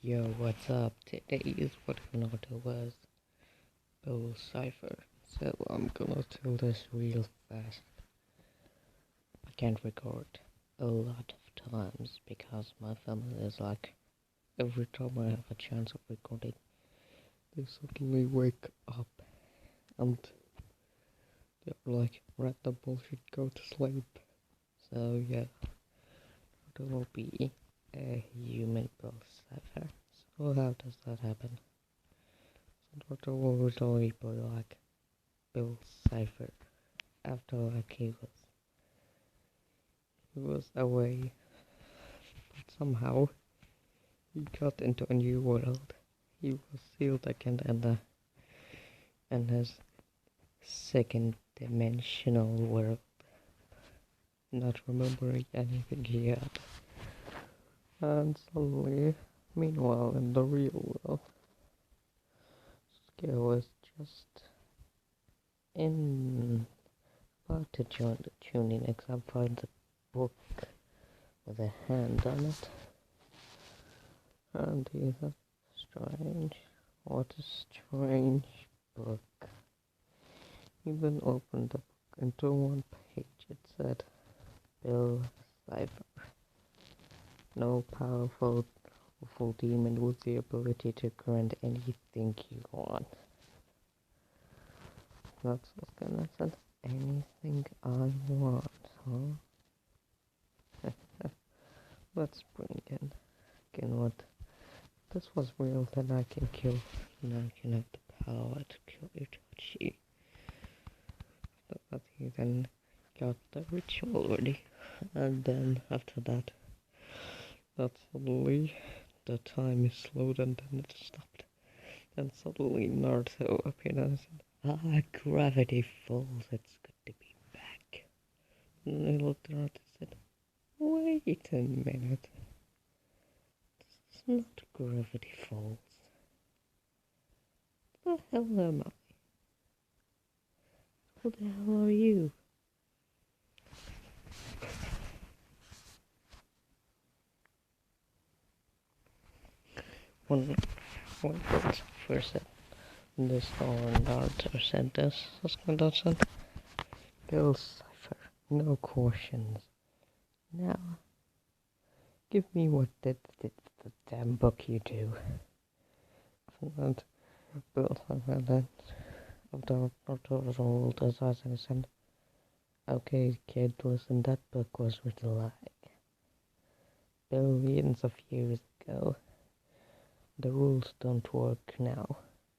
Yo, what's up? Today's what naruto was cipher. So I'm gonna tell this real fast. I can't record a lot of times because my family is like, every time I have a chance of recording, they suddenly wake up and they're like, random bullshit, go to sleep. So yeah, there will be a human cipher. So how does that happen? Naruto will usually be like Bill Cipher after like he was away, but somehow he got into a new world. He was sealed again in his second dimensional world, not remembering anything he had. And suddenly, meanwhile in the real world, Skill was just in about to join the tuning exam, find the book with a hand on it. And he thought, strange, what a strange book. He then opened the book, and to one page it said, Bill Cipher. No powerful demon with the ability to grant anything you want. That's what's gonna say, anything I want, huh? Let's bring in what this was real, then I can kill. Now I can have the power to kill Itachi. But he then got the ritual ready, and then after that suddenly the time is slowed and then it stopped. And suddenly Naruto appeared and said, gravity falls, it's good to be back. And I looked around and said, wait a minute. This is not gravity falls. What the hell am I? Who the hell are you? When first said this or Naruto said this, Sasuke said, Bill Cipher, no questions. Now, give me what the damn book you do. And Bill Cipher then, after Naruto rolled his eyes and said, okay kid, listen, that book was written like billions of years ago. The rules don't work now.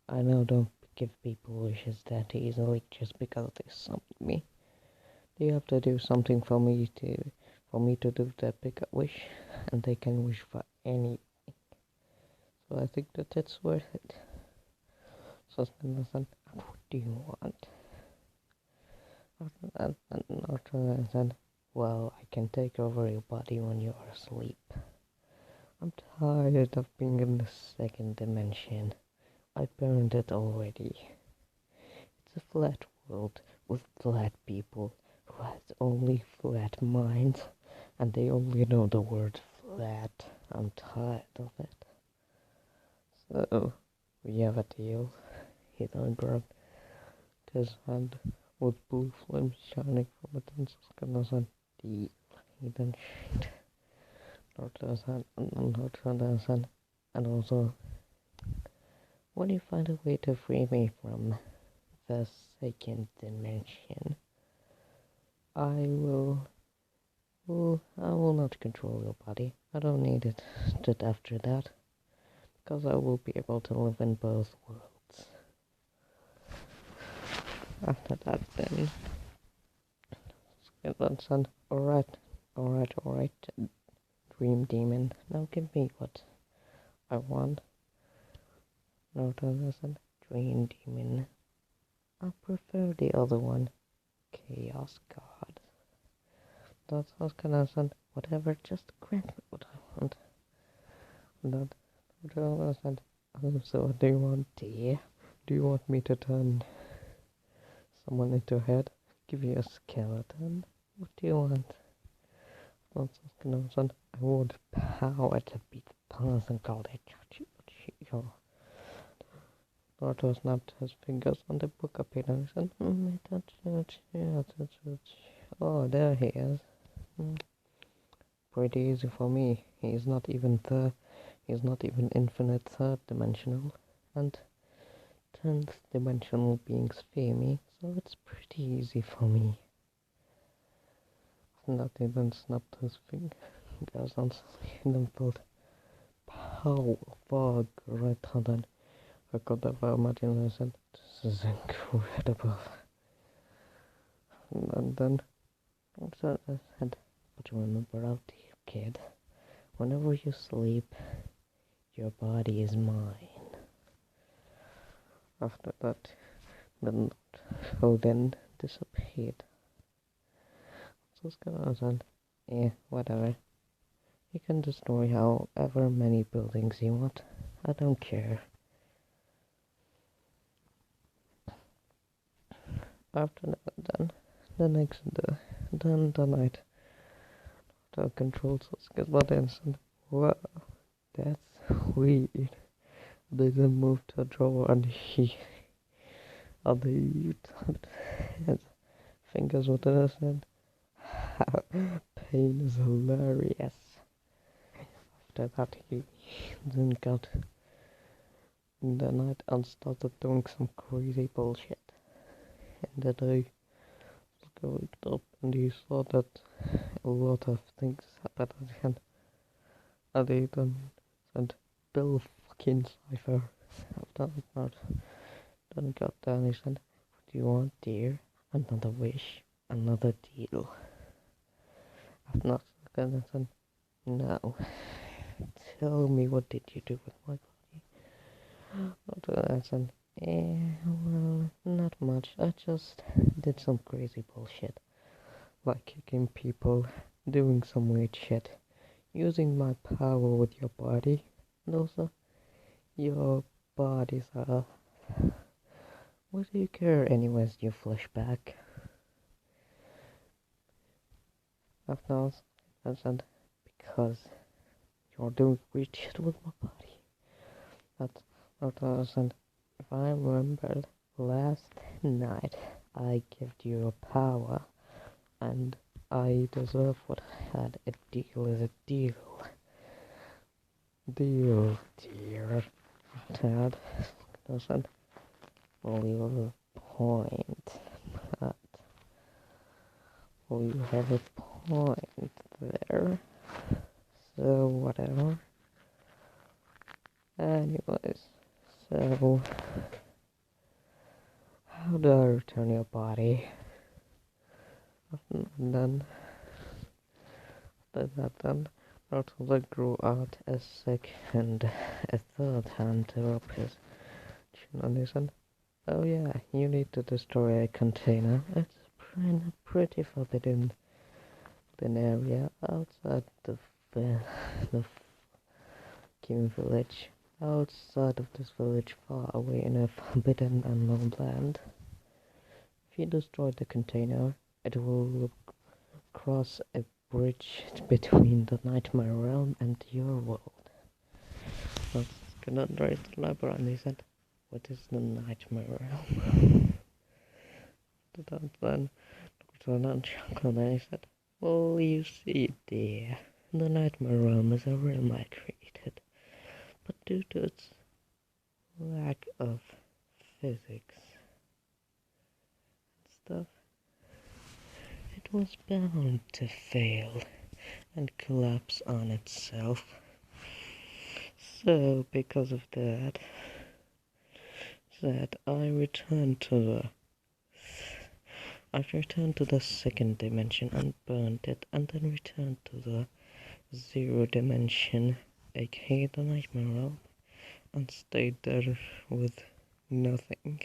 I know, don't give people wishes that easily just because they summoned me. They have to do something for me to do that big wish, and they can wish for anything. So I think that it's worth it. So Nathan, what do you want? And Naruto said, well, I can take over your body when you are asleep. I'm tired of being in the second dimension. I burned it already. It's a flat world with flat people who has only flat minds, and they only know the word flat. I'm tired of it. So, we have a deal. He then grabbed his hand with blue flames shining from it and Sasuke said, deal. He then shaked Naruto's hand and Naruto's hand, and also, when you find a way to free me from the second dimension, I will not control your body. I don't need it after that, because I will be able to live in both worlds. After that, then Skeleton said, alright, Dream Demon, now give me what I want. Naruto said, Dream Demon, I prefer the other one, Chaos God. That's Sasuke said, whatever, just grant me what I want. And Naruto said, so what do you want, dear? Do you want me to turn someone into a head? Give you a skeleton? What do you want? Sasuke said, I want power to beat person called Ichigo. Naruto snapped his fingers on the book appearance and oh, there he is. Pretty easy for me. He's not even infinite third dimensional, and 10th dimensional beings fear me, so it's pretty easy for me. Not even snapped his fingers on and felt how far greater than I could ever imagine. I said, this is incredible. And then I said, but remember out here, kid, whenever you sleep, your body is mine. After that, the note then disappeared. So Scar said, yeah, whatever. You can destroy however many buildings you want. I don't care. After that, the night, the control Sasuke's buttons and wow, that's weird. They then moved to a drawer and he tapped his fingers with it and pain is hilarious. After that, he then got in the night and started doing some crazy bullshit. And the day waked up and he saw that a lot of things happened at him. And he then said, Bill fucking cipher. After that, then got down, he said, what do you want, dear? Another wish, another deal. After that, I said, no. Tell me, what did you do with my body? After that, I said, well, not much. I just did some crazy bullshit. Like kicking people, doing some weird shit, using my power with your body. And also, your bodies are... What do you care anyways, you flashback? After I said, because you're doing weird shit with my body. That's after I said, if I remember last night, I gave you a power, and I deserve what I had. A deal is a deal. Deal, dear. Dad, doesn't believe a point. But we have a point there. So, whatever. Anyways, so... How do I return your body? And then... Naruto grew out a third hand to rub his chin on his hand. Oh yeah, you need to destroy a container. It's pretty forbidden area outside the fucking village. Outside of this village, far away in a forbidden unknown land. If you destroy the container, it will cross a bridge between the nightmare realm and your world. That's gonna raise the library, and he said, what is the nightmare realm? Then chuckled and he said, well, you see, dear, the nightmare realm is a realm I created, but due to its lack of physics and stuff, it was bound to fail and collapse on itself. So, because of that, I returned to the second dimension and burned it, and then returned to the zero dimension, aka the nightmare realm, and stayed there with nothing.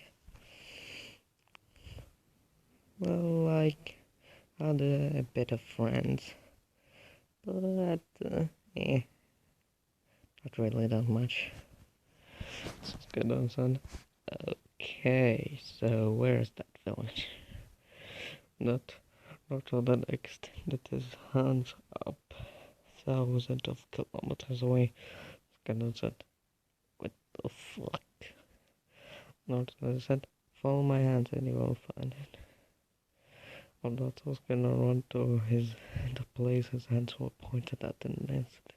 Well, like, I had a bit of friends, but not really that much. Let's get on, son. Okay, so where's that village? Naruto then extended his hands up thousands of kilometers away, gonna said, what the fuck? Naruto said, follow my hands and you will find it. Naruto's gonna run to the place his hands were pointed at the nest.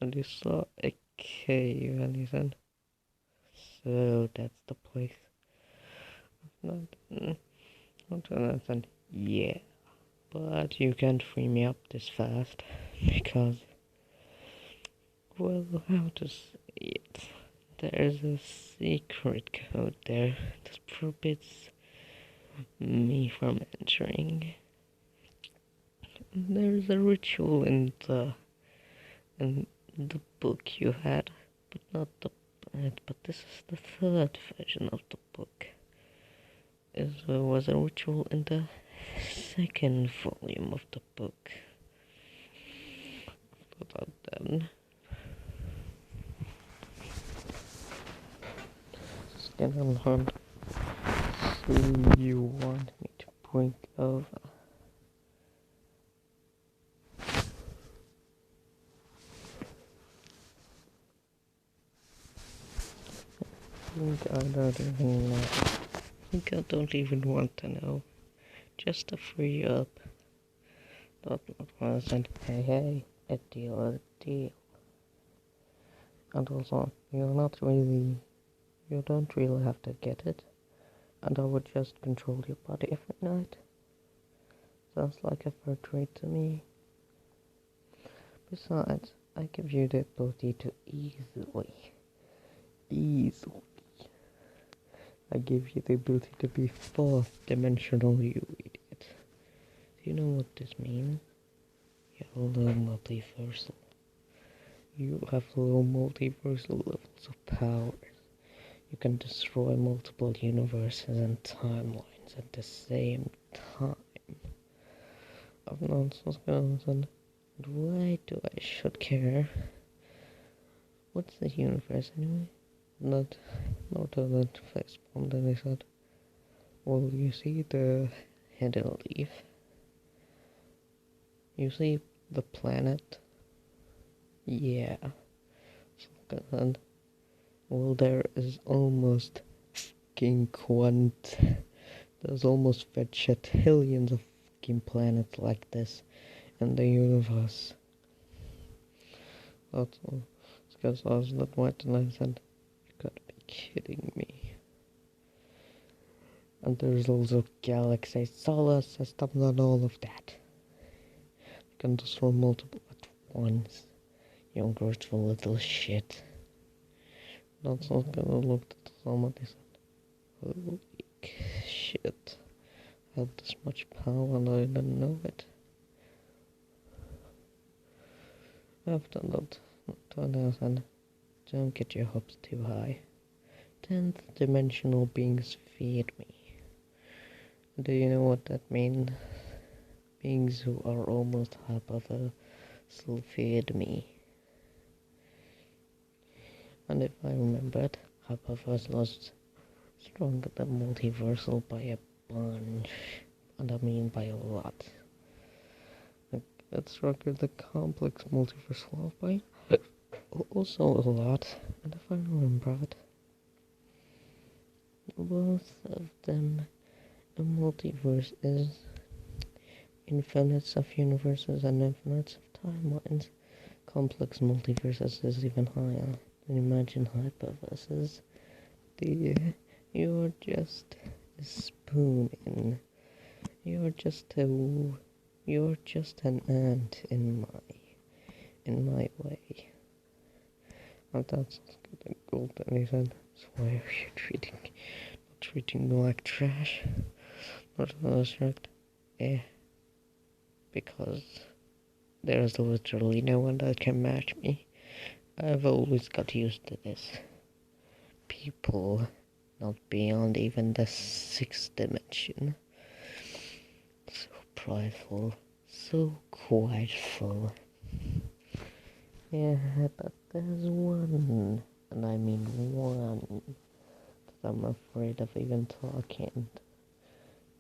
And he saw a cave and he said, so that's the place. Naruto said, yeah, but you can't free me up this fast because, well, how to say it? There's a secret code there that forbids me from entering. There's a ritual in the book you had, but not the but this is the third version of the book. There was a ritual in the second volume of the book. But then Skin Hunt. So you want me to bring over? I don't even know. I don't even want to know. Just to free up. Not said, hey, a deal. And also, you don't really have to get it. And I would just control your body every night. Sounds like a fair trade to me. Besides, I give you the ability to easily. I give you the ability to be fourth dimensional, you idiot. Do you know what this means? You have low multiversal. You have low multiversal levels of powers. You can destroy multiple universes and timelines at the same time. I've known and why do I should care? What's the universe anyway? Not that face bomb. Then he said, well, you see the hidden leaf? You see the planet? Yeah. And well, there is almost fucking there's almost vegetillions of fucking planets like this in the universe. That's all. Because I was not white and I said, you gotta be kidding me. And there's also galaxies, solar systems and all of that. You can destroy multiple at once. You ungrateful little shit. That's not gonna look at somebody and said, holy shit. I have this much power and I didn't know it. After that, and don't get your hopes too high. 10th dimensional beings feed me. Do you know what that means? Beings who are almost hyperversal feed me. And if I remembered, hyperversal is stronger than multiversal by a bunch. And I mean by a lot. It's stronger than complex multiversal by also a lot. And if I remembered, both of them, a multiverse is infinites of universes and infinites of timelines. Complex multiverses is even higher. And imagine hyperverses. You're just a spoon you're just an ant in my way. And that's getting gold. And he said, so why are you treating me like trash? Not distract. Because there's literally no one that can match me. I've always got used to this. People not beyond even the 6th dimension. So prideful, so prideful. Yeah, but there's one, and I mean one, that I'm afraid of even talking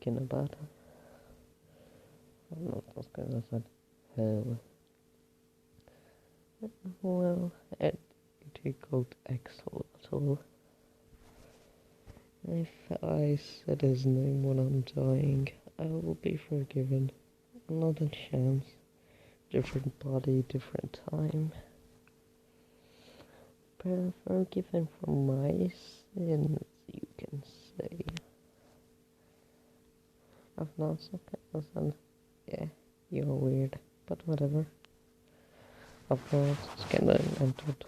about. I'm not just gonna say, oh. Well, it I said his name when I'm dying, I will be forgiven. Another chance. Different body, different time. Forgiven for my sins, you can say. I've not spoken. Yeah, you're weird, but whatever. I've not scanned and thought,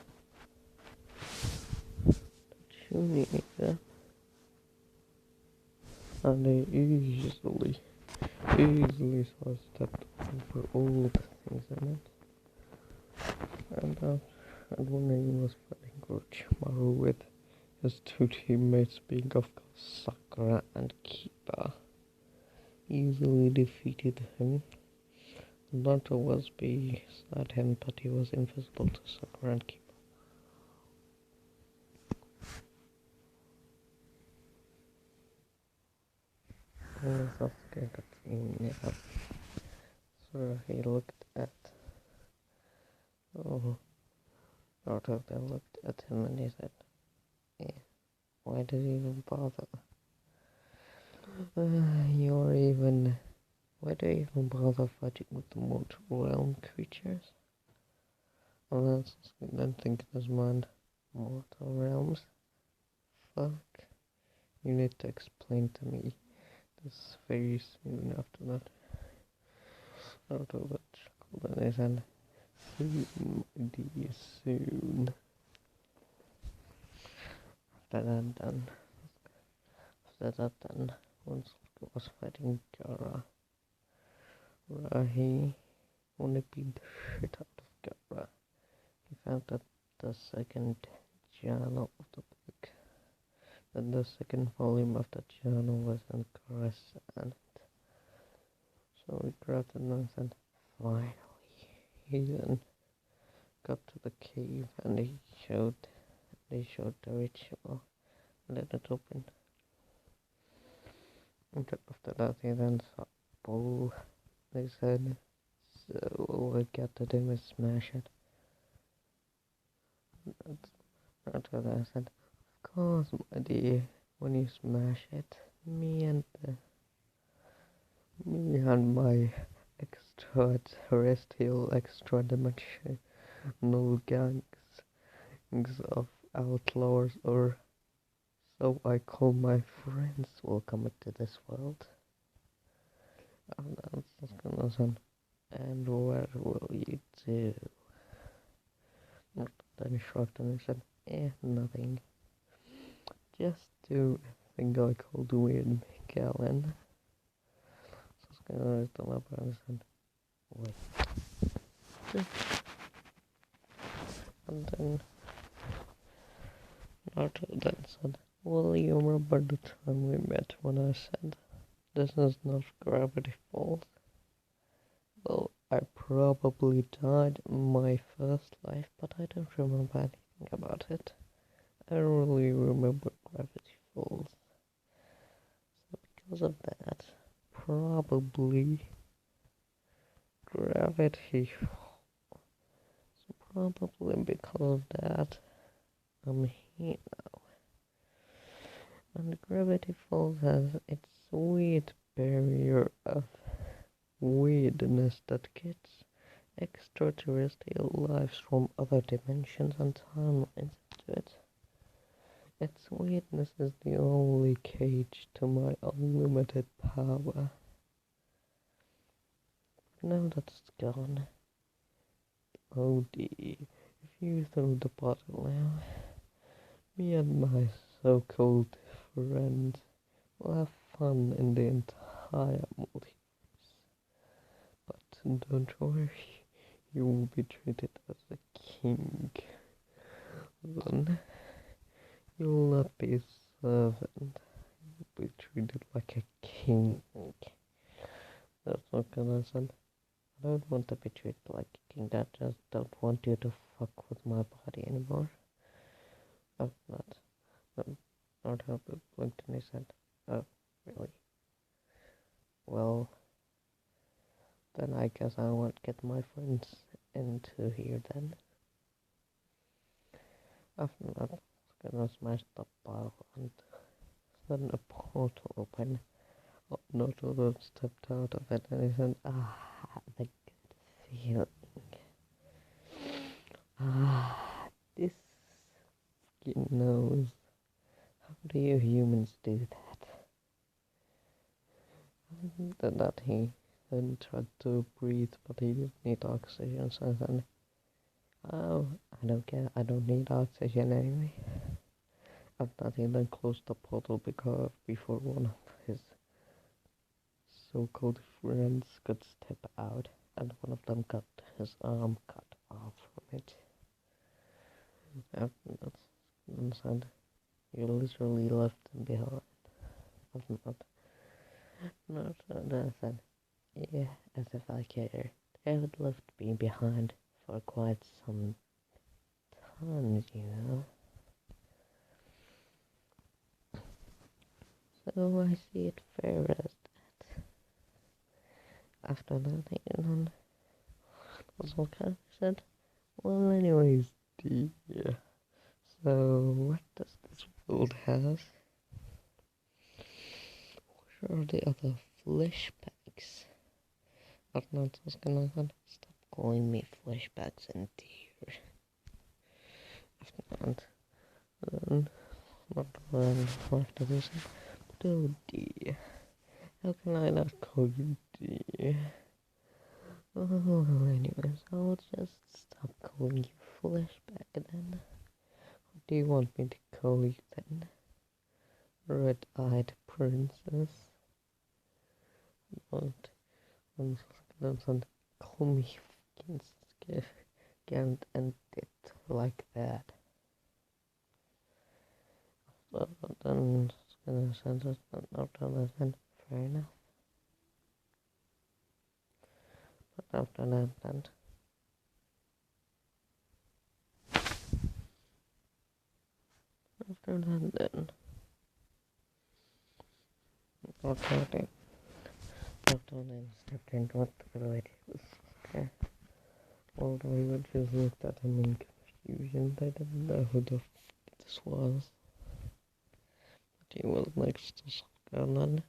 you need that. And they easily sidestepped over all the things I meant. And when he was fighting Orochimaru with his two teammates being of course Sakura and Kiba, easily defeated him. Naruto was beside him, but he was invisible to Sakura and Kiba. And Sasuke got seen up. So he looked at Naruto then looked at him and he said, yeah, why did you even bother? Why do you even bother fighting with the mortal realm creatures? And then think in his mind, mortal realms? Fuck. You need to explain to me this very soon after that. Naruto got chuckled and he said, see soon. After that done, once Sasuke was fighting Gaara, he only beat the shit out of Gaara. He found that the second journal of the book, that the second volume of the journal was in Gaara's hand. So he grabbed it and said, finally. He then got to the cave and they showed the ritual and let it open. And after that he then saw Bull. They said, so all we got to do is smash it. After that I said, of course my dear, when you smash it, me and my extraterrestrial, extra-dimensional gangs of outlaws, or so I call my friends, will come into this world. And that's gonna sound, and what will you do? Then he shrugged and he said, nothing. Just do a thing I called Weird Miguelin. So I raised them up and said, wait. And then Naruto then said, well, you remember the time we met when I said, this is not Gravity Falls? Well, I probably died in my first life, but I don't remember anything about it. I don't really remember Gravity Falls. So because of that, probably Gravity Falls. So probably because of that, I'm here now. And Gravity Falls has its weird barrier of weirdness that gets extraterrestrial lives from other dimensions and timelines into it. Its weirdness is the only cage to my unlimited power. Now that it's gone, oh dear, if you throw the bottle now, me and my so-called friends will have fun in the entire multiverse. But don't worry, you will be treated as a king. Then you will not be a servant, you will be treated like a king. That's not gonna sound. I don't want to be treated like a king, I just don't want you to fuck with my body anymore. Oh, not how it blinked and he said, oh, really? Well, then I guess I won't get my friends into here then. After that, I was gonna smash the bottle and then a portal opened. Naruto stepped out of it and he said, the good feeling. This skin knows. How do you humans do that? Then that he then tried to breathe, but he didn't need oxygen, so then, oh, I don't care, I don't need oxygen anyway. After that, he then closed the portal before one of his so-called friends could step out, and one of them got his arm cut off from it. After that, and said, you literally left him behind. After that, I said, yeah, as if I cared. They had left me behind for quite some time, you know. So I see it fair as that. After that, he was all kind of said, well, anyways, dear. So, what does this world have? What are the other flashbacks? After that, I was gonna stop calling me flashbacks and dear. After that, after this, but oh dear, how can I not call you dear? Oh, anyways, I'll just stop calling you flashback then. What do you want me to call you then? Red-eyed princess? Don't call me fucking scared and it like that. But then it's gonna send us after that then fair enough. But after that then after that stepped into what the village was. Okay. All the villagers looked at him in confusion. They didn't know who the f this was. But he was next to Sasuke and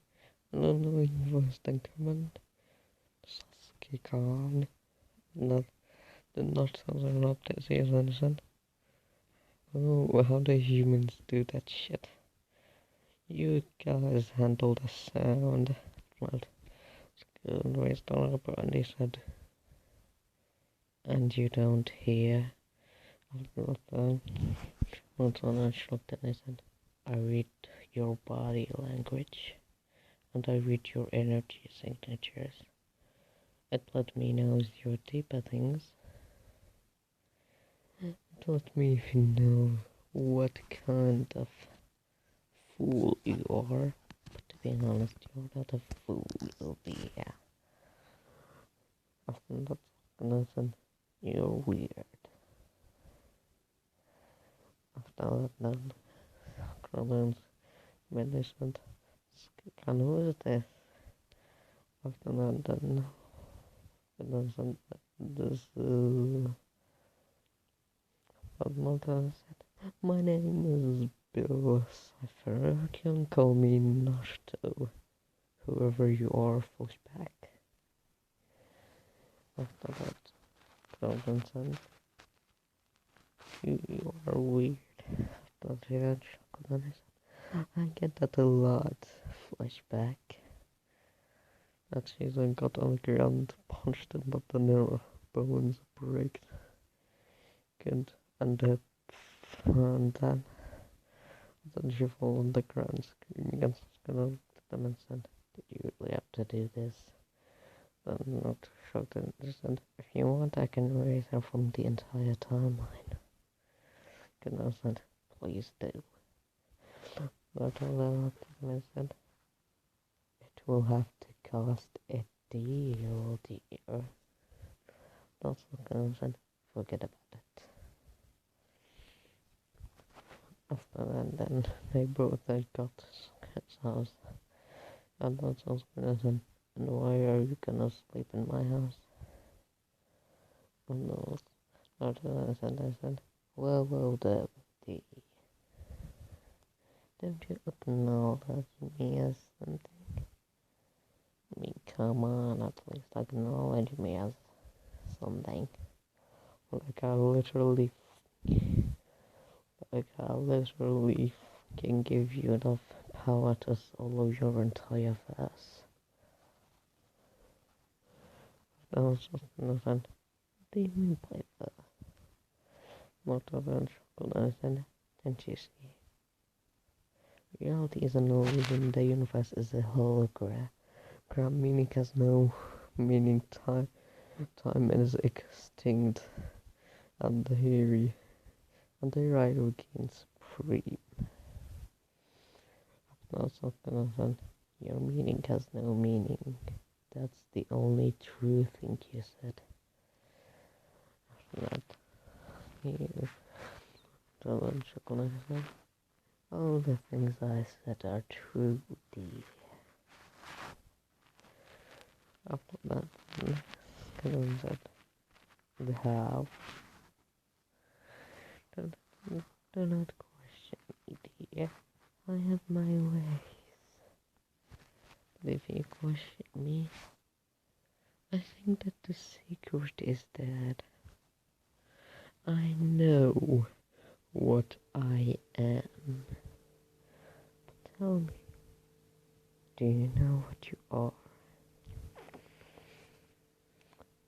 unknowing voice then command Sasuke Khan. Did not interrupt his ears and said, oh, how do humans do that shit? You guys handle the sound. Well, Sasuke raised an eyebrow and he said, and you don't hear? After that, Montana shrugged and he said, I read your body language, and I read your energy signatures. It let me know your deeper things. It let me know what kind of fool you are. But to be honest, you're not a fool, yeah. After that, I said, you're weird. After that, then, Crowlan's mentioned, who is this? After that, then, said, this but mother said, my name is Bill Cipher. You can call me Naruto. Whoever you are, flashback. After that, Crowlan said, you are weird. After that, he had chocolate and he said, I get that a lot, flashback. That she then got on the ground, punched him, but the narrow bones break. Good. And then she fell on the ground screaming and looked at them and said, did you really have to do this? Then not shocked and said, if you want I can erase her from the entire timeline. Gunnar said, please do. But although looked at them and said, it will have to cost a deal, dear. That's what Gunnar said, forget about it. After that, then they both got his house. And that's also gonna say, and why are you gonna sleep in my house? And after that, I said, well, the Don't you acknowledge me as something? I mean, come on, at least acknowledge me as something. Like I literally can give you enough power to solo your entire verse. That was just nothing. What do you mean by that? Not even chocolate, don't you see? Reality is an illusion, the universe is a hologram. Meaning has no meaning, time is extinct, and the right begins free. Not something of your meaning has no meaning. That's the only true thing you said. After that, you don't chocolate. All the things I said are true, dear. After that, Colin said, the how. Do not question me, dear. I have my ways. But if you question me, I think that the secret is that I know what I am. But tell me, do you know what you are?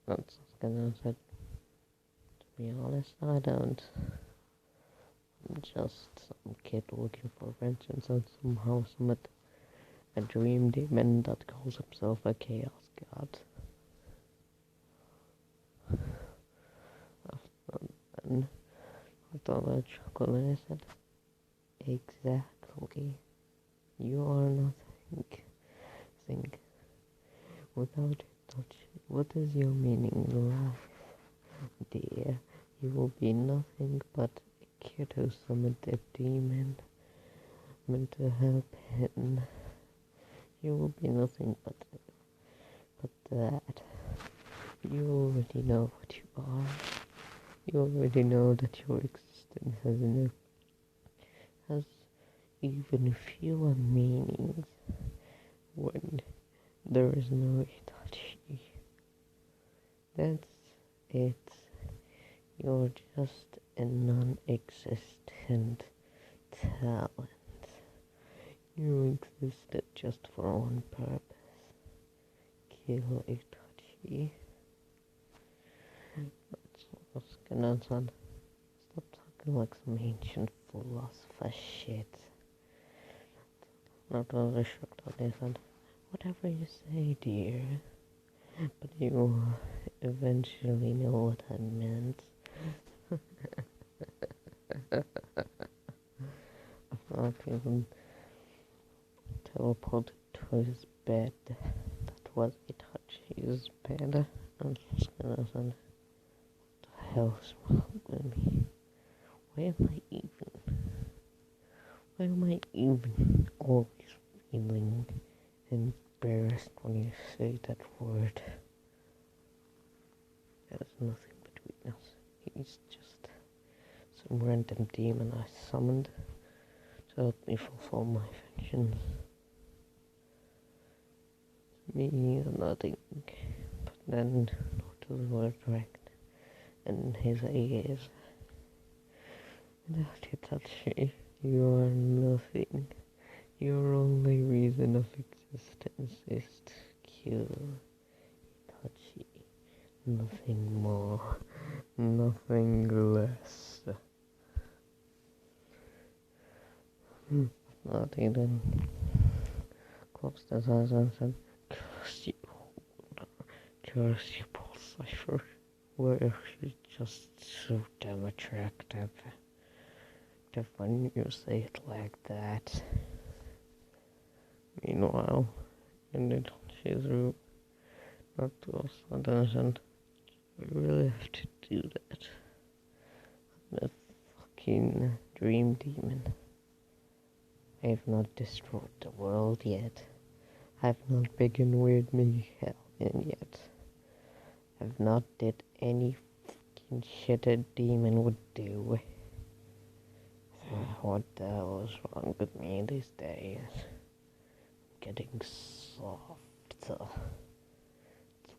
That's gonna said. To be honest, I don't. I'm just some kid looking for vengeance and somehow summon a dream demon that calls himself a chaos god. After then, I thought that chocolate said, exactly. You are nothing. Think. Without touch, what is your meaning in life, dear? You will be nothing but a kid who summoned a demon meant to help him. You will be nothing but that. You already know what you are. You already know that your existence has even fewer meanings when there is no Itachi. That's it. You're just a non-existent talent. You existed just for one purpose. Kill Itachi. That's what's gonna on. Stop talking like some ancient philosopher shit. Not really shocked on this one. Whatever you say, dear. But you eventually know what I meant. I've not even teleported to his bed. That was Itachi's bed. I'm just gonna say, what the hell's wrong with me? Why am I even always feeling embarrassed when you say that word? There's nothing between us. He's just some random demon I summoned to help me fulfill my vengeance. Me nothing, but then Naruto was correct, and his ears. Without Itachi, you are nothing. Your only reason of existence is to kill Itachi. Nothing more, nothing less. Nothing then closed his eyes and said, curse you, poor cipher. Were you just so damn attractive? When you say it like that. Meanwhile, in Itachi's room, Naruto sudden, we really have to do that. The fucking dream demon. I have not destroyed the world yet. I have not begun with me hell in yet. I have not did any fucking shit a demon would do. what the hell is wrong with me these days? Getting soft. It's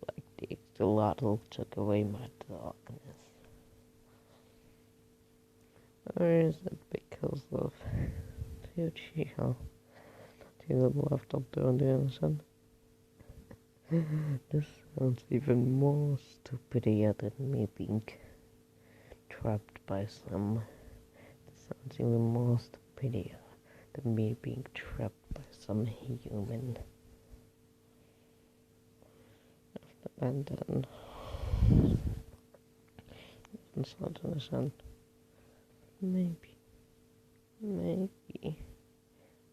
like the axolotl took away my darkness. Or is it because of Fuji? Huh? To the left of the innocent. This sounds even more stupider than me being trapped by some. This sounds even more stupider than me being trapped by some human. And then suddenly,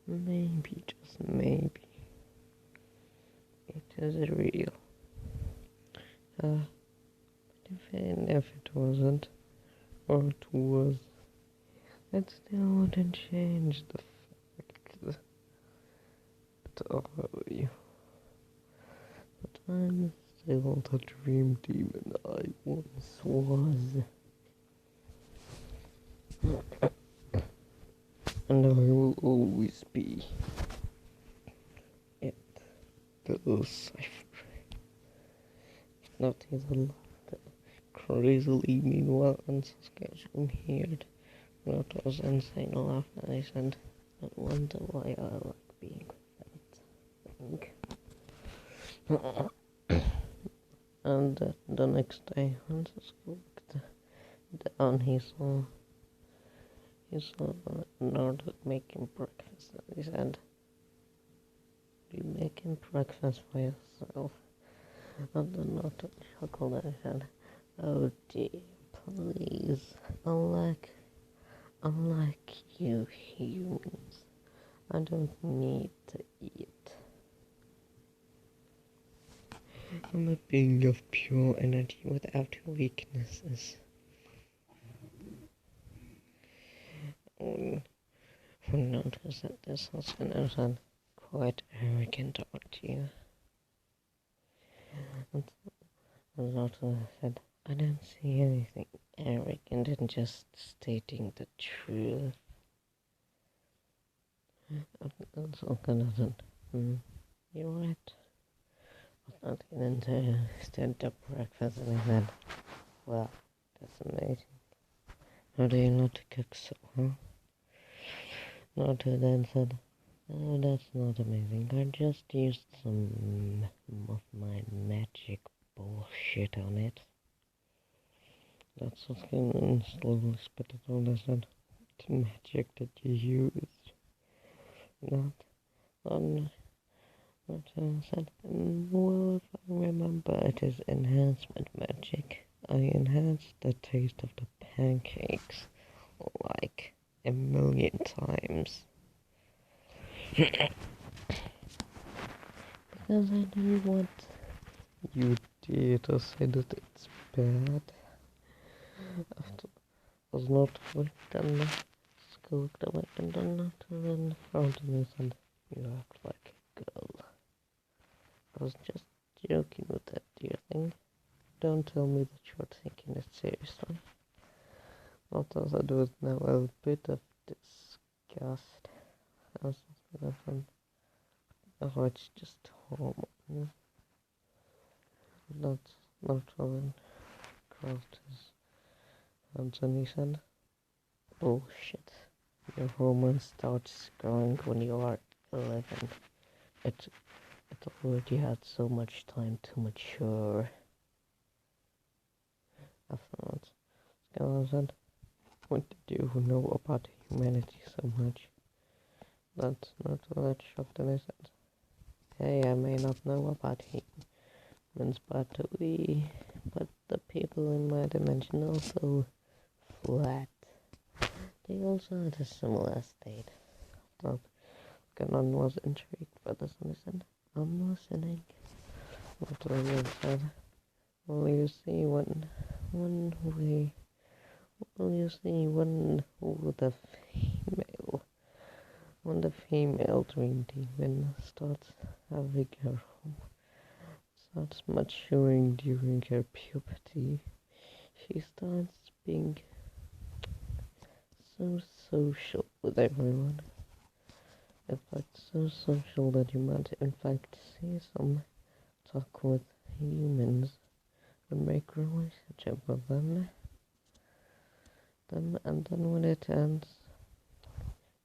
maybe, just maybe, it is real. Even if it wasn't, or it was, it still wouldn't change the fact that I'm still the dream demon I once was. And I will always be it, the cipher. Not even crazily meanwhile unsuspicious not as insane laugh I said, but wonder why I like being that thing. And the next day Francisco looked down, he saw Nord making breakfast, and he said, "Are you making breakfast for yourself?" And the Nord chuckled and he said, "Oh dear, please, unlike you humans, I don't need to eat. I'm a being of pure energy without weaknesses." When Nord said this, Hassan said, "Quite arrogant, aren't you?" And Nord said, "I don't see anything arrogant in just stating the truth." And Sultan said, "You're right." But then stand up breakfast and he said, "Well, that's amazing. How do you know to cook so, huh?" Naruto then said, "Oh, that's not amazing. I just used some of my magic bullshit on it." That's what Skin slowly spit it out and said, "What magic did you use?" Not said, "Well, if I remember, it is enhancement magic. I enhanced the taste of the pancakes like a million times." Because I knew what you did. I said that it's bad. After I was not done, scooped away and done and then found me and "You act like a girl." I was just joking with that dear thing. Don't tell me that you're taking it seriously. Not as I do it now, a bit of disgust. I was oh, it's just hormone. That's not Robin Croft is Anthony said. "Bullshit. Your hormone starts growing when you are 11. It already had so much time to mature." Afterwards, Skylar said, "What did you know about humanity so much?" That's not that shocked, and I said, "Hey, I may not know about humans, but the people in my dimension also flat. They also had a similar state." But Ganon was intrigued by this, and he said, "I'm listening." What William said, "Well, you see, when the female dream demon starts having her starts maturing during her puberty, she starts being so social with everyone. In fact, so social that you might in fact see some talk with humans and make relationship with them, and then when it ends,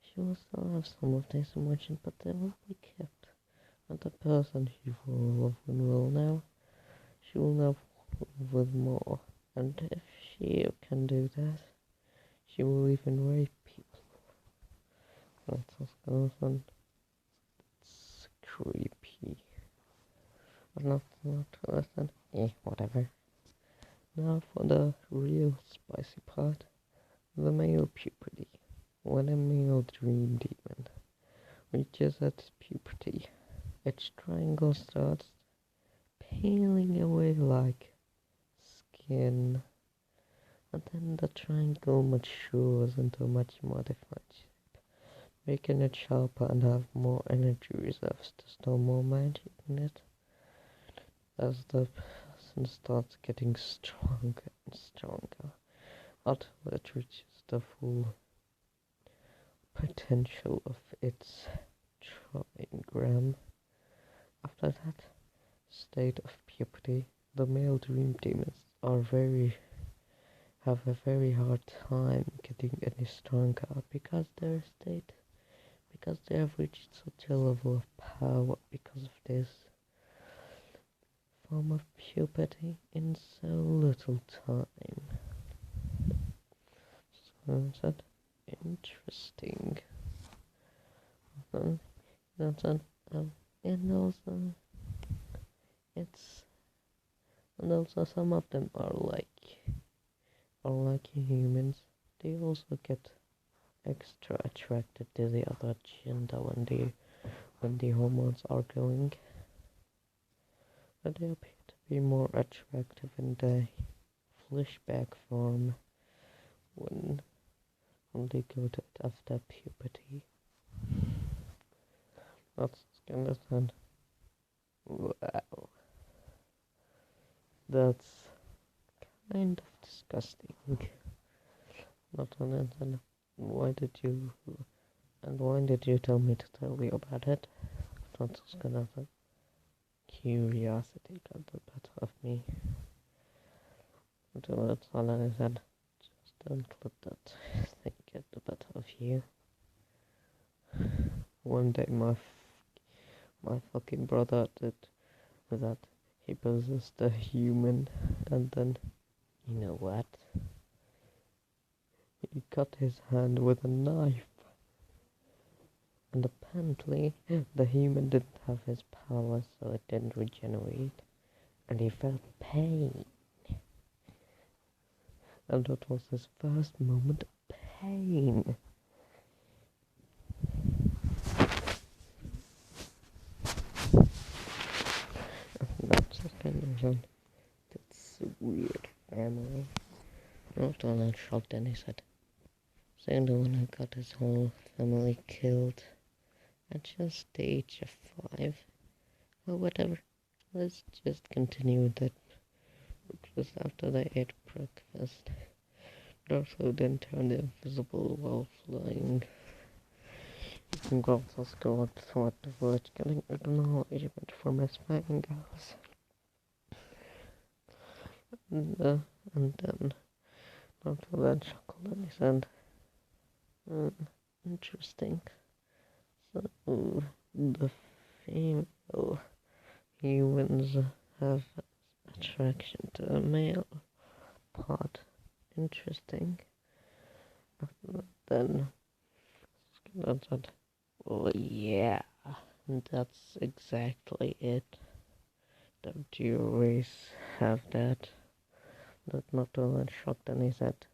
she will still have some of these emotions, but they will be kept. And the person she will love she will now love with more. And if she can do that, she will even rape people. That's awesome. It's creepy. But not listen. Whatever. Now for the real spicy part. The male puberty. When a male dream demon reaches its puberty, its triangle starts peeling away like skin, and then the triangle matures into a much modified shape, making it sharper and have more energy reserves to store more magic in it. As the person starts getting stronger and stronger, until it reaches the full potential of its trigram. After that state of puberty, the male dream demons have a very hard time getting any stronger because they have reached such a level of power because of this form of puberty in so little time. So that's interesting. That's and also it's and also some of them are like humans. They also get extra attracted to the other gender when the hormones are going. But they appear to be more attractive in the flashback form when they go to it after puberty. That's kind of fun. Wow. That's kind of disgusting. Not on it. Why did you tell me to tell you about it? That's kind of a curiosity got the better of me. So that's all I said. Just don't let that thing get the better of you. One day my fucking brother did that. He possessed a human, and then, you know what? He cut his hand with a knife. And apparently, the human didn't have his powers, so it didn't regenerate. And he felt pain. And that was his first moment of pain. That's that's a weird family. Not all that shocked, and he said, saying the one who got his whole family killed at just the age of 5. Or whatever. Let's just continue with that. Just after they ate breakfast, Dorothy then turned invisible while flying. You can go to school throughout the village, getting acknowledgement from his fingers. And then, after that, chuckled and he said, interesting. So, the female humans have attraction to a male part. Interesting. Then, Skinner said, well, yeah, that's exactly it. Don't you race have that? That not all shocked, and he said,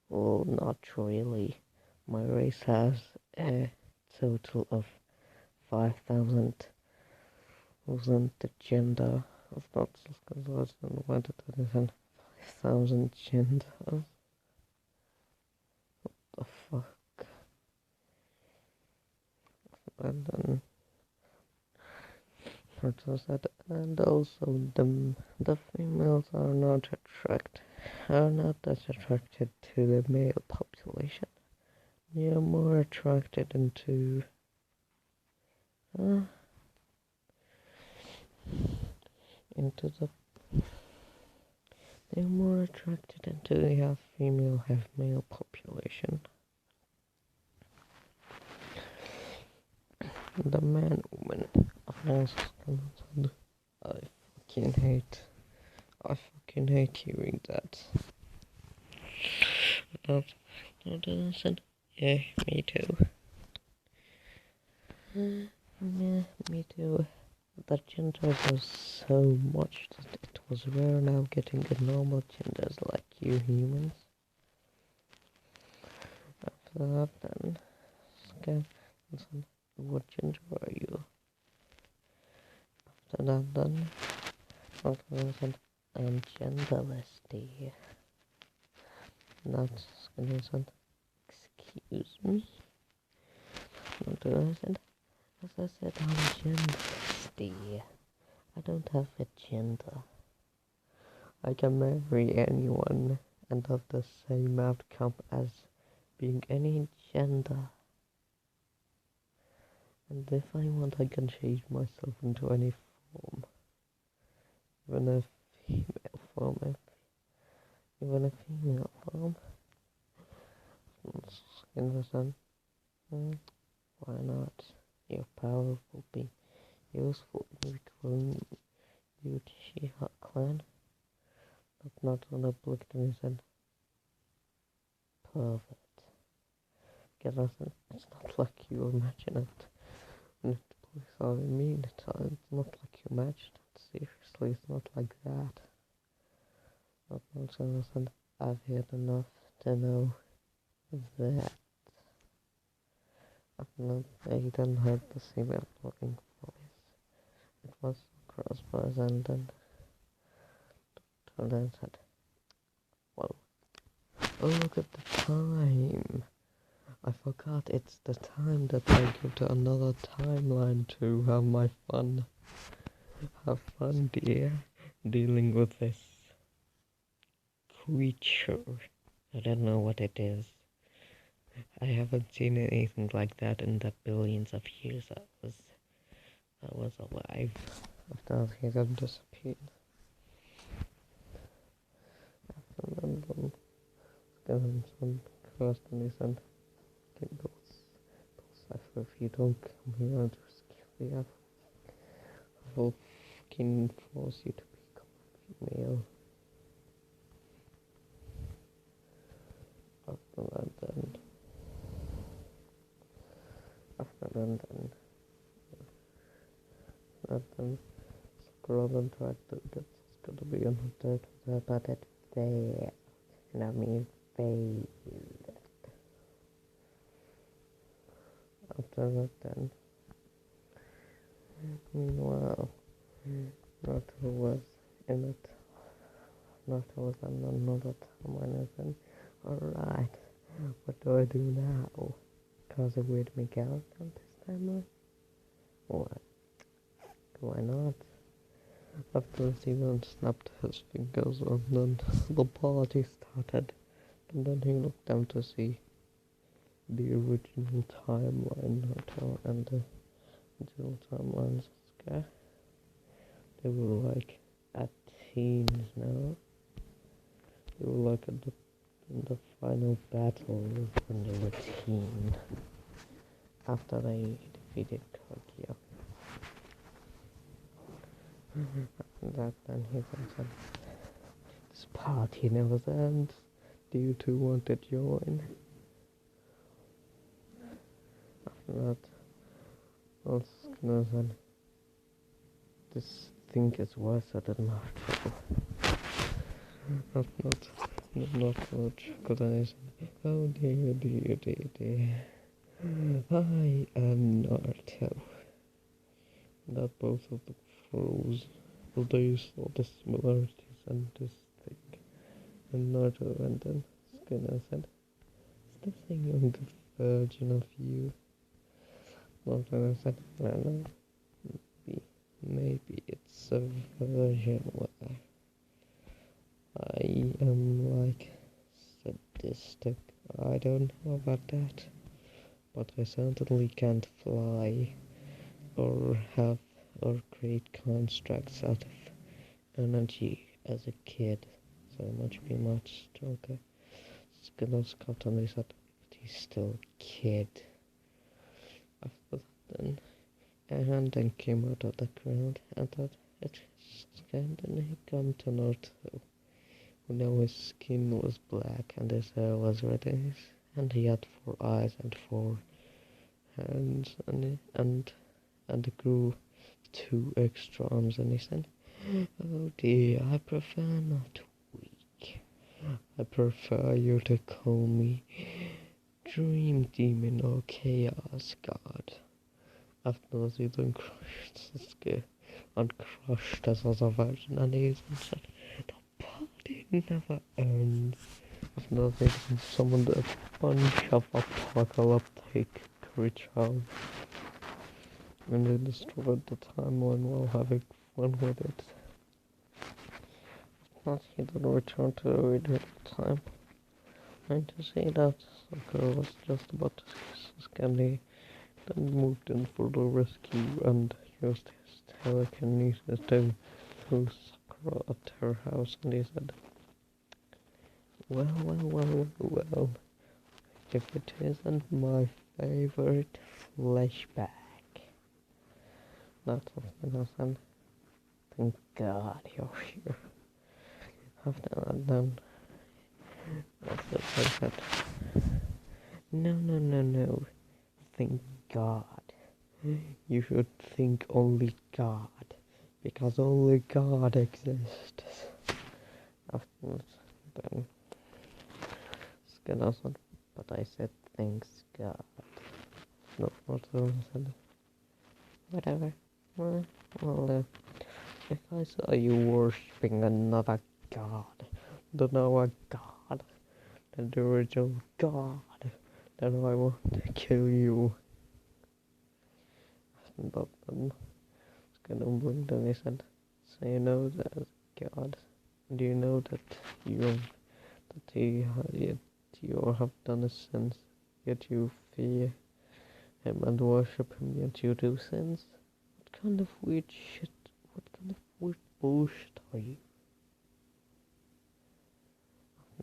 well, not really. My race has a total of 5,000 wasn't the gender of not because and why did that is 5,000 genders? What the fuck? And then it was that, and also the females are not as attracted to the male population. You're more attracted uh, into the. They're more attracted into the half female, half male population. The man, woman. I fucking hate. I fucking hate hearing that. Not, not. Yeah, me too. Yeah, me too. The genders are so much that it was rare now getting a normal genders like you humans. After that, then, okay, listen, what gender are you? After that, then, okay, listen, I'm genderless, dear. That's listen, excuse me. Not listen. As I said, I'm genderless, dear. I don't have a gender. I can marry anyone and have the same outcome as being any gender. And if I want, I can change myself into any form. Even a female form. Even a female form. Understand? Why not? Your power will be useful in recruiting you to She-Hulk clan, but not on a Blickton perfect. Because it's not like you imagine it. And please, I mean it. It's not like you imagine it. Seriously, it's not like that. But also, listen, I've heard enough to know that I didn't have the same looking voice. It was crossbars and then said, well, oh look at the time. I forgot it's the time that I go to another timeline to have my fun. Have fun, dear, dealing with this creature. I don't know what it is. I haven't seen anything like that in the billions of years I was alive. After he got disappeared. After that, some cursed and he said, "Get those cipher. If you don't come here, I'll just kill you. I will fucking force you to become a female." After then, Scroll tried to get to be on the third, but it failed. And I mean failed. After that, then, meanwhile, Naruto was in it. Naruto was on another timeline and alright, what do I do now? Cause a weird make out on this timeline? What? Why not? After Steven snapped his fingers and then the party started, and then he looked down to see the original timeline and the original timelines. Okay. They were like at teens now. They were like in the final battle when they were teen. After they defeated Tokyo. That then he said, "This party never ends. Do you two want to join?" After that, also said, "This thing is worse than Naruto." Not much. Could I say, "Oh dear, dear, dear, dear. I am Naruto." That both of the froze. There's all the similarities and this thing. And Naruto and then Skinner said, "Is this a younger version of you?" Naruto said, "I don't know. Maybe it's a version where I am like sadistic. I don't know about that." but I certainly can't fly or have or create constructs out of energy as a kid, so I must be much stronger. Skittles caught on his head, but he's still a kid. After that, then a hand then came out of the ground and thought it scared, and he come to Naruto. Now his skin was black and his hair was reddish, and he had 4 eyes and 4 hands, and grew 2 extra arms, and he said, "Oh dear, I prefer not weak. I prefer you to call me Dream Demon or Chaos God." Afterwards, he then crushed Sasuke and crushed his other version, and he said, "The party never ends." Afterwards, he then summoned a bunch of apocalyptic creatures, and they destroyed the timeline while having fun with it. But he then returned to the original time, trying to say that Sakura was just about to Sasuke, and he then moved in for the rescue and used his telekinesis to pull Sakura at her house, and he said, well, if it isn't my favorite flashback. That's what I said. Thank God you're here. After that, then, after I said, no, thank God. You should think only God, because only God exists. Afterwards, then, Skinner said, but I said thanks God. No, not so I said, whatever. Well, if I saw you worshipping another God, then our God, the original God, then I want to kill you. But then Skinner blinked and he said, so you know that God, do you know that you have done a sins, yet you fear him and worship him, yet you do sins? What kind of weird shit, what kind of weird bullshit are you?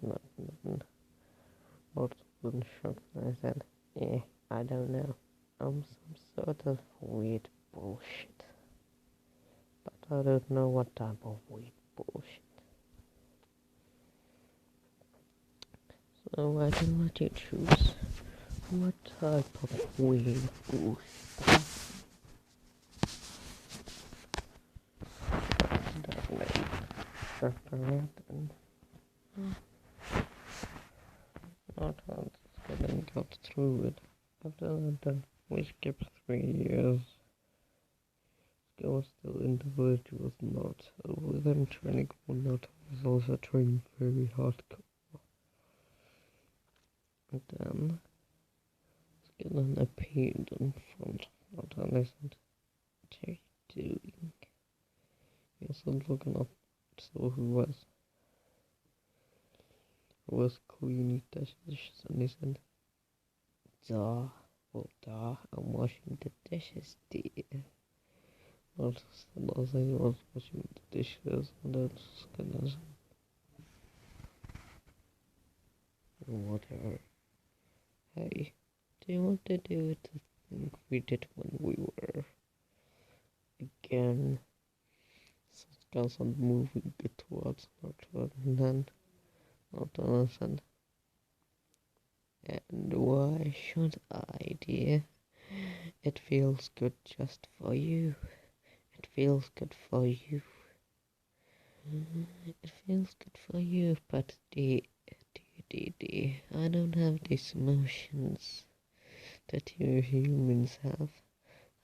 Nothing. What was shocked, and I said, I don't know. Some sort of weird bullshit. But I don't know what type of weird bullshit. So I can let you choose. What type of weird bullshit? After that, then not once getting got through it. After that, then we skipped 3 years. He was still in the village, was not. With him training for not, was also training very hardcore. And then Skinner appeared in front of Naruto and I said, what are you doing? He wasn't looking up, so who was cleaning the dishes, and he said, duh, I'm washing the dishes, dear. Well, I was washing the dishes, and then Skinner said, whatever. Hey, do you want to do it the thing we did when we were again? Skinner started moving it towards Naruto, and then Naruto said, and why should I, dear? It feels good just for you. It feels good for you. It feels good for you, but dear, I don't have these emotions that you humans have.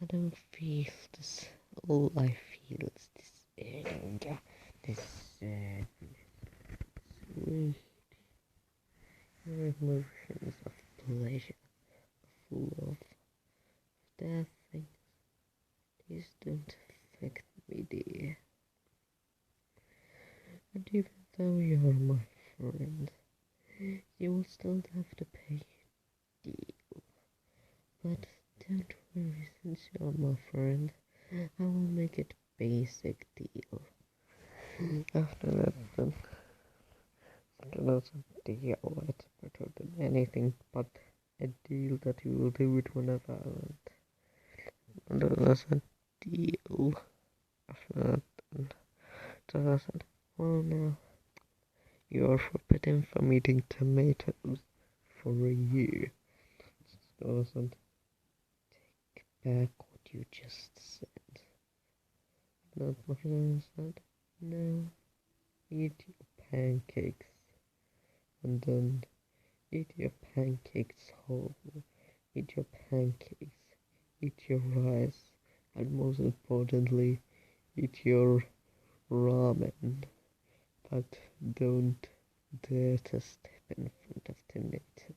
I don't feel this. All I feel is this anger, this sadness, sweet. Your emotions of pleasure, of love, of that things. These don't affect me, dear. And even though you're my friend, you will still have to pay a deal. But don't worry, since you're my friend, I will make it basic deal. After that, then, that's a deal. It's better than anything but a deal that you will do it whenever I want. And that's a deal. After that, then, so I said, well, now, you are forbidden from eating tomatoes for a year. So I said, take back what you just said. Not my friend said, no, eat your pancakes. And then eat your pancakes whole. Eat your pancakes. Eat your rice. And most importantly, eat your ramen. But don't dare to step in front of tomato.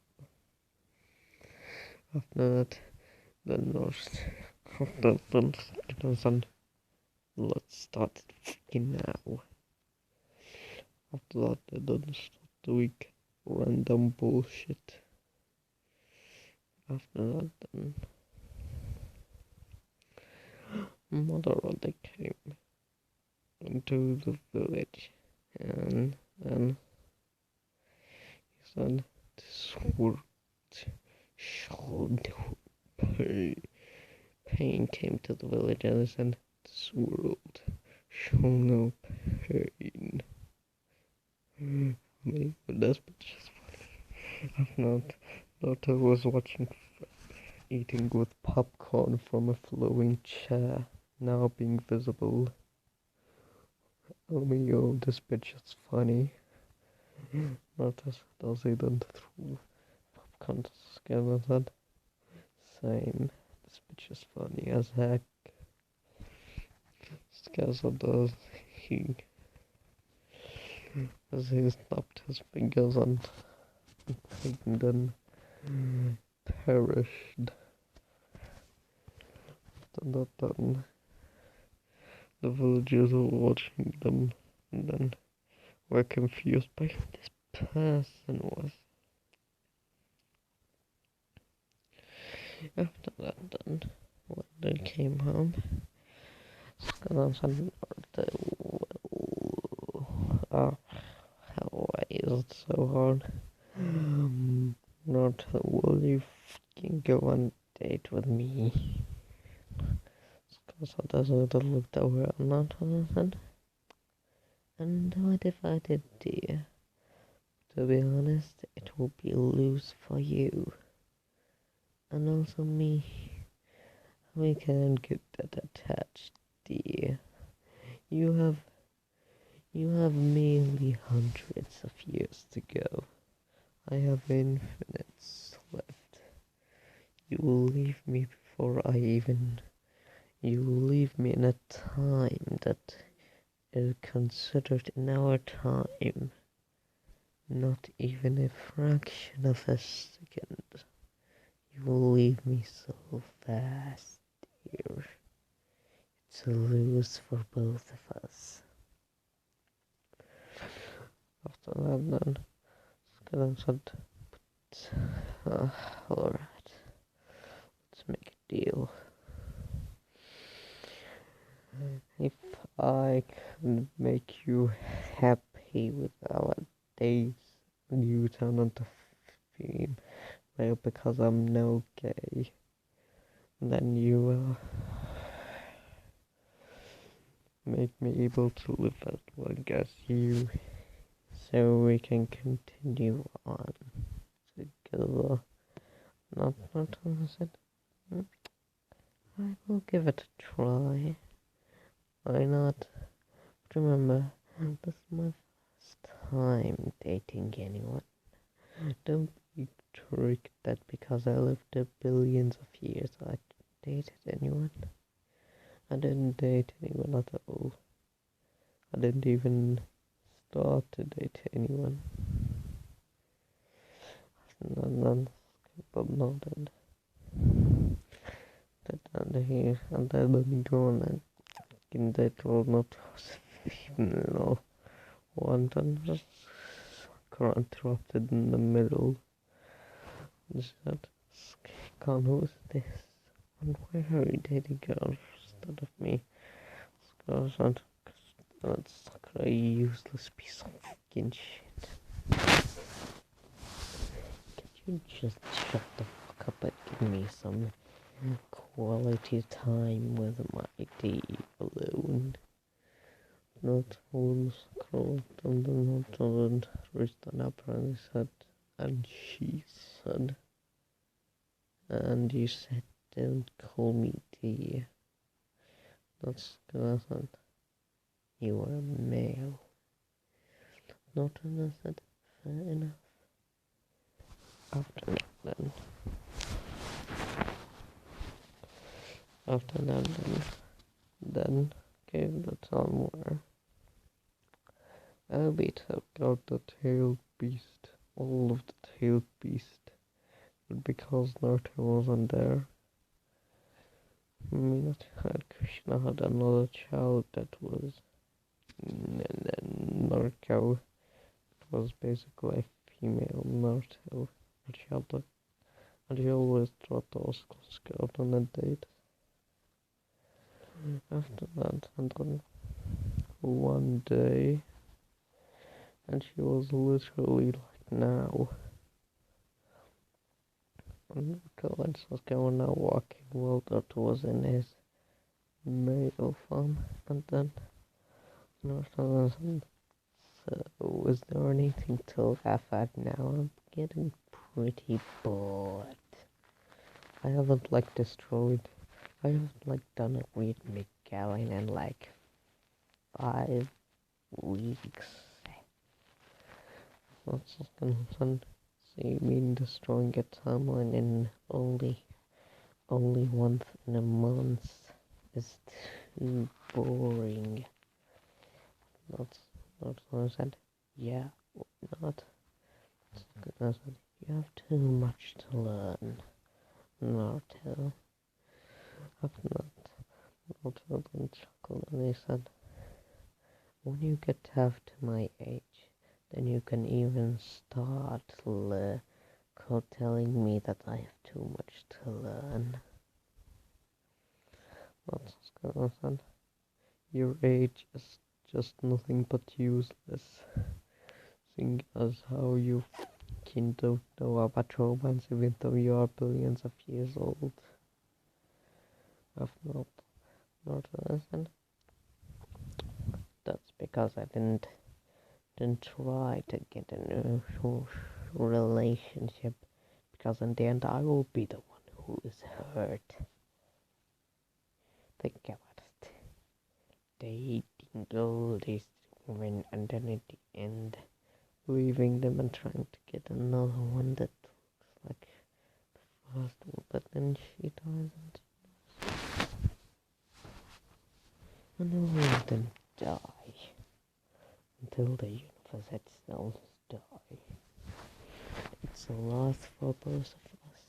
After that, the nurse. After that, let's start it now. After that, they don't start doing random bullshit. After that, then mother they came into the village, and then he said, "This word showed pain came to the village, and he said, this world show no pain." Maybe that's just funny. I've not was watching eating with popcorn from a flowing chair, now being visible. Oh me, yo, this bitch is funny. Not as does he then through popcorn to scare that. Same. This bitch is funny as heck. Scares does he as he snapped his fingers and then perished. And then the villagers were watching them and then were confused by who this person was. After that, then when they came home, Skeleton said, why is it so hard? Not will you fucking go on a date with me? Skeleton looked over at Nathan and what if I did, dear? To be honest, it will be a lose for you. And also me. We can't get that attached, dear. You have merely hundreds of years to go. I have infinites left. You will leave me before I even... You will leave me in a time that is considered in our time. Not even a fraction of a second. You will leave me so fast, dear. It's a lose for both of us. After that, then, Skeleton said, alright, let's make a deal. If I can make you happy with our days, you turn into female because I'm no gay, then you will make me able to live as long as you, so we can continue on together. Not said, I will give it a try. Why not? But remember, this is my first time dating anyone. Don't be tricked that because I lived there billions of years I dated anyone. I didn't date anyone at all. I didn't even start to date anyone. And then nodded. And here and then let me go on and that will not female one then just got interrupted in the middle. Just Con, who's this? And why are you dating girls instead of me? Because that's a useless piece of fucking shit. Can you just shut the fuck up and give me some quality time with my tea alone? Not all scrolled on the note and written up and said, and she said, and you said, don't call me dear. That's because you are a male. Not enough, fair enough. After that, then came the time where Abby took out the tailed beast, all of the tailed beast, but because Naruto wasn't there, Krishna had another child that was Naruto. It was basically a female Naruto, and she always thought the Oscar scout on a date. After that, and then one day, and she was literally like now. And Collins was going out walking while Dot was in his male form, and then Northern. So, is there anything to laugh at now? I'm getting pretty bored. I haven't done a read McGowan in like 5 weeks. That's gonna fun. So you mean destroying a timeline in only once in a month is too boring. Not what I said. Yeah, not. I said, you have too much to learn. Naruto. I've not been chuckled, and he said, when you get half to my age, then you can even start telling me that I have too much to learn. That's what I said. Your age is just nothing but useless. Seeing as how you don't know about romance even though you are billions of years old. I've not listened. That's because I didn't try to get a new relationship, because in the end I will be the one who is hurt. Think about it. Dating all these women and then at the end leaving them and trying to get another one that looks like the first one, but then she doesn't. And all of them die until the universe itself die. It's a loss for both of us.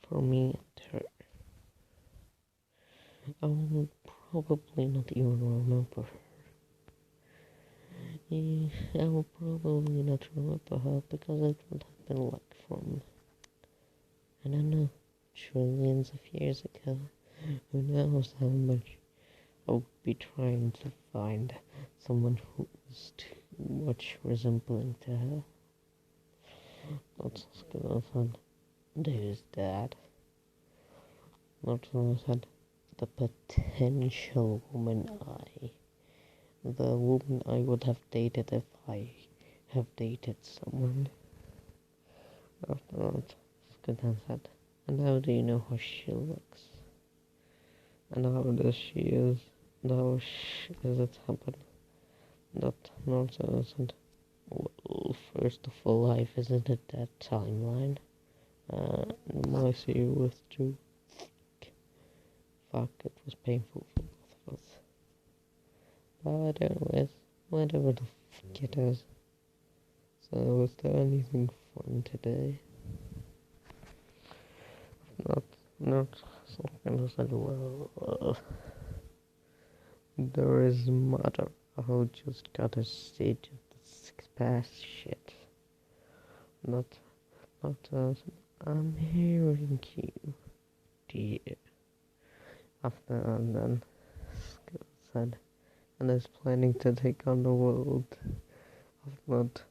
For me and her. I will probably not even remember her. I will probably not remember her because it would have been like from, I don't know, trillions of years ago. Who knows how much I would be trying to find someone who is too much resembling to her. That's gonna fun. There's that. Not gonna said the potential woman the woman I would have dated if I have dated someone. After that, Skatan said, and how do you know how she looks? And how does she is? And how does it happen? That Naruto said, well, first of all, life isn't it that timeline? I see you with two. Fuck, it was painful for both of us. But anyways, whatever the fuck it is. So, was there anything fun today? Not something I said, well, there is matter who just got a stage of the 6 pass shit. Not I'm hearing you, dear. After and then, Scott said, and is planning to take on the world. I've not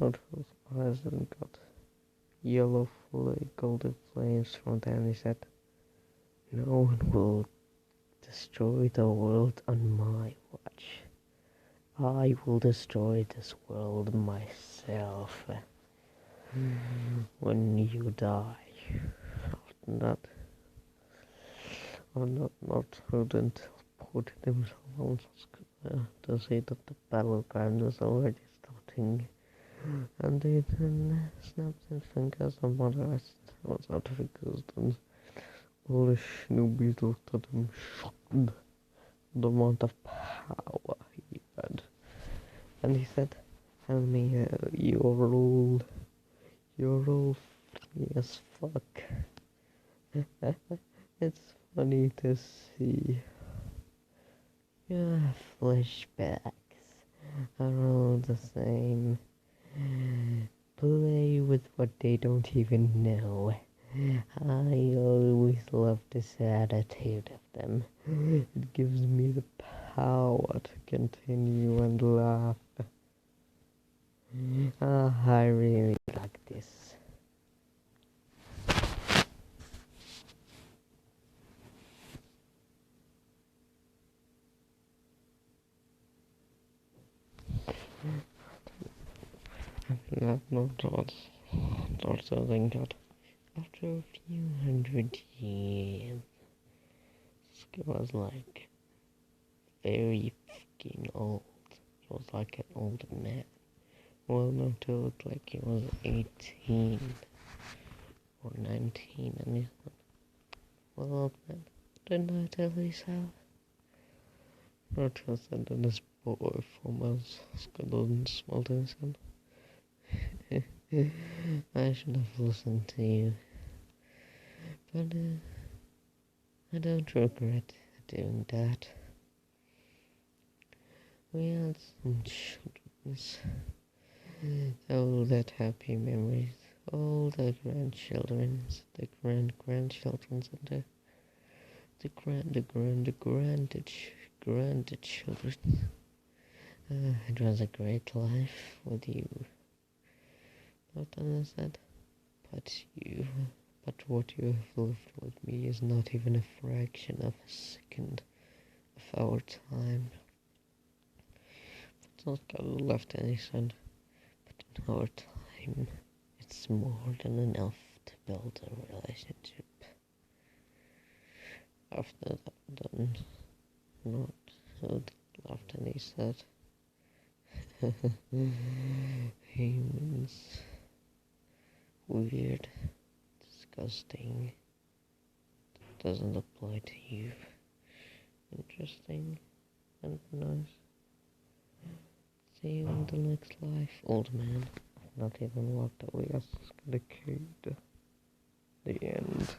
whose eyes and got yellow fully golden flames from them. He said, no one will destroy the world on my watch. I will destroy this world myself. When you die. After that, not prudent put himself on to see that the battleground was already starting, and they then snapped his fingers and Motherest was out of existence. All the Snoopy looked at him, shocked the amount of power he had, and he said, tell me, you're all funny as fuck. It's funny to see your flashbacks are all the same. Play with what they don't even know. I always love this attitude of them. It gives me the power to continue and laugh. I really like this. No thoughts of that after a few hundred years, it was like very fucking old. He was like an old man. Well, not looked like he was 18 or 19, and he's like, well, old man, didn't I tell you so? Not just that this boy from us Scotland smelled his son. I should have listened to you, but I don't regret doing that. We had some children's, all that happy memories, all the grandchildren's, the grandchildren's, and grandchildren. It was a great life with you. Not understand, but what you have lived with me is not even a fraction of a second of our time. It's not got left any son, but in our time, it's more than enough to build a relationship. After that, then, not laughed and he said, humans. Weird, disgusting, doesn't apply to you. Interesting and nice. See you in the next life, old man. I've not even walked away as the kid. The end.